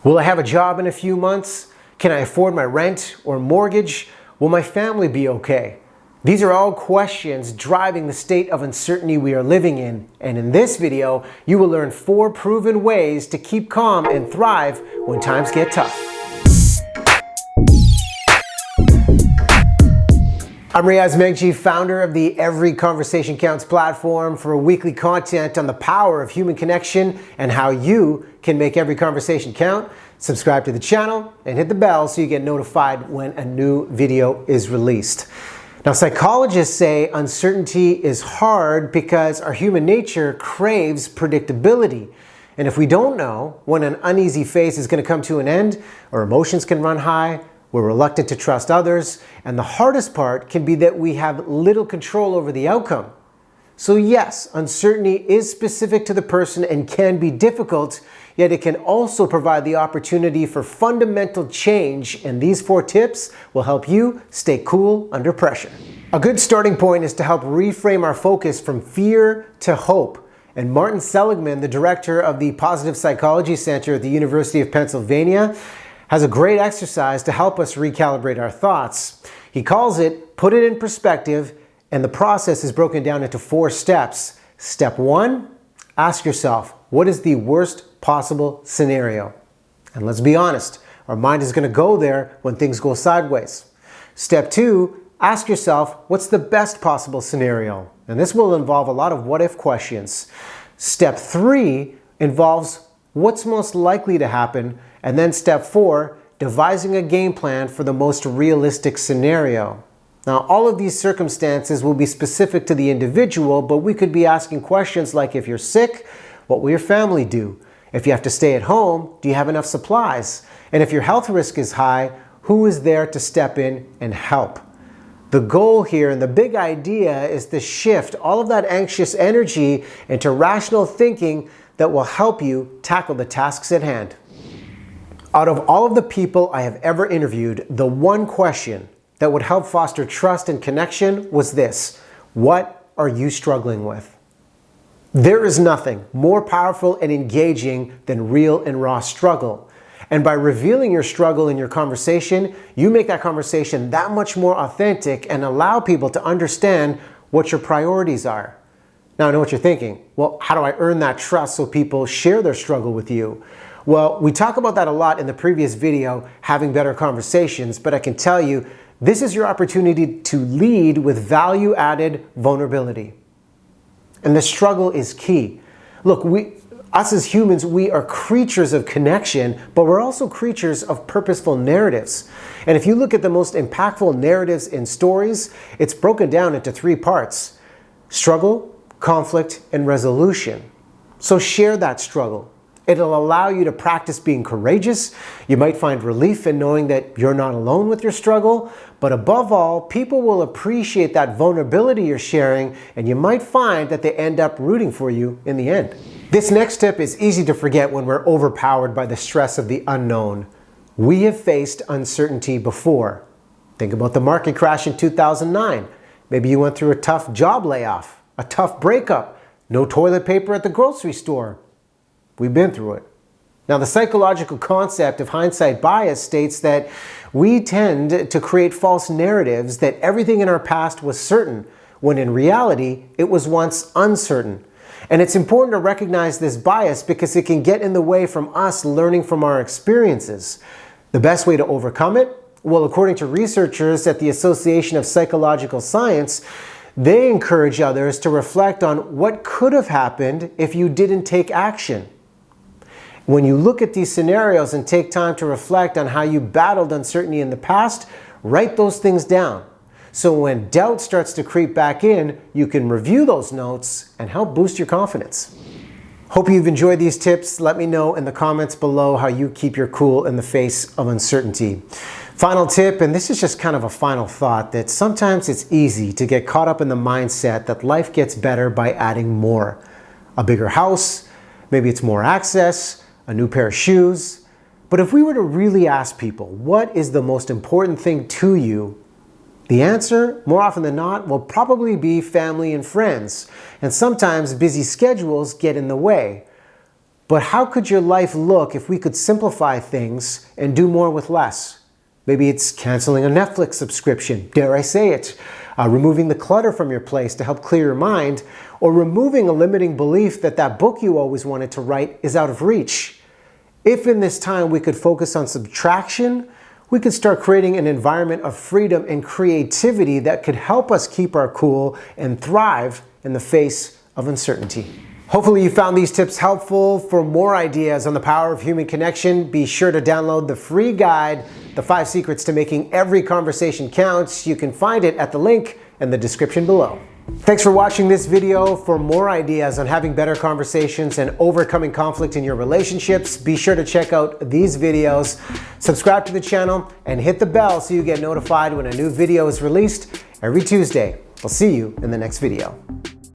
Will I have a job in a few months? Can I afford my rent or mortgage? Will my family be okay? These are all questions driving the state of uncertainty we are living in. And in this video, you will learn 4 proven ways to keep calm and thrive when times get tough. I'm Riaz Meghji, founder of the Every Conversation Counts platform for weekly content on the power of human connection and how you can make every conversation count. Subscribe to the channel and hit the bell so you get notified when a new video is released. Now, psychologists say uncertainty is hard because our human nature craves predictability. And if we don't know when an uneasy phase is going to come to an end, our emotions can run high, we're reluctant to trust others, and the hardest part can be that we have little control over the outcome. So yes, uncertainty is specific to the person and can be difficult, yet it can also provide the opportunity for fundamental change, and these 4 tips will help you stay cool under pressure. A good starting point is to help reframe our focus from fear to hope. And Martin Seligman, the director of the Positive Psychology Center at the University of Pennsylvania, has a great exercise to help us recalibrate our thoughts. He calls it Put It in Perspective, and the process is broken down into 4 steps. Step 1, ask yourself, what is the worst possible scenario? And let's be honest, our mind is going to go there when things go sideways. Step 2, ask yourself, what's the best possible scenario? And this will involve a lot of what-if questions. Step 3 involves what's most likely to happen. And then step 4, devising a game plan for the most realistic scenario. Now, all of these circumstances will be specific to the individual, but we could be asking questions like, if you're sick, what will your family do? If you have to stay at home, do you have enough supplies? And if your health risk is high, who is there to step in and help? The goal here and the big idea is to shift all of that anxious energy into rational thinking that will help you tackle the tasks at hand. Out of all of the people I have ever interviewed, the one question that would help foster trust and connection was this: what are you struggling with? There is nothing more powerful and engaging than real and raw struggle. And by revealing your struggle in your conversation, you make that conversation that much more authentic and allow people to understand what your priorities are. Now, I know what you're thinking. Well, how do I earn that trust so people share their struggle with you? Well, we talk about that a lot in the previous video, having better conversations, but I can tell you, this is your opportunity to lead with value-added vulnerability. And the struggle is key. Look, us as humans, we are creatures of connection, but we're also creatures of purposeful narratives. And if you look at the most impactful narratives in stories, it's broken down into 3 parts: struggle, conflict, and resolution. So share that struggle. It'll allow you to practice being courageous. You might find relief in knowing that you're not alone with your struggle. But above all, people will appreciate that vulnerability you're sharing, and you might find that they end up rooting for you in the end. This next tip is easy to forget when we're overpowered by the stress of the unknown. We have faced uncertainty before. Think about the market crash in 2009. Maybe you went through a tough job layoff, a tough breakup, no toilet paper at the grocery store. We've been through it. Now, the psychological concept of hindsight bias states that we tend to create false narratives that everything in our past was certain, when in reality, it was once uncertain. And it's important to recognize this bias because it can get in the way from us learning from our experiences. The best way to overcome it? Well, according to researchers at the Association of Psychological Science, they encourage others to reflect on what could have happened if you didn't take action. When you look at these scenarios and take time to reflect on how you battled uncertainty in the past, write those things down. So when doubt starts to creep back in, you can review those notes and help boost your confidence. Hope you've enjoyed these tips. Let me know in the comments below how you keep your cool in the face of uncertainty. Final tip, and this is just kind of a final thought, that sometimes it's easy to get caught up in the mindset that life gets better by adding more. A bigger house, maybe it's more access, a new pair of shoes. But if we were to really ask people, what is the most important thing to you? The answer, more often than not, will probably be family and friends. And sometimes busy schedules get in the way. But how could your life look if we could simplify things and do more with less? Maybe it's canceling a Netflix subscription, dare I say it, removing the clutter from your place to help clear your mind, or removing a limiting belief that that book you always wanted to write is out of reach. If in this time we could focus on subtraction, we could start creating an environment of freedom and creativity that could help us keep our cool and thrive in the face of uncertainty. Hopefully you found these tips helpful. For more ideas on the power of human connection, be sure to download the free guide, The 5 Secrets to Making Every Conversation Count. You can find it at the link in the description below. Thanks for watching this video. For more ideas on having better conversations and overcoming conflict in your relationships, be sure to check out these videos. Subscribe to the channel and hit the bell so you get notified when a new video is released every Tuesday. I'll see you in the next video.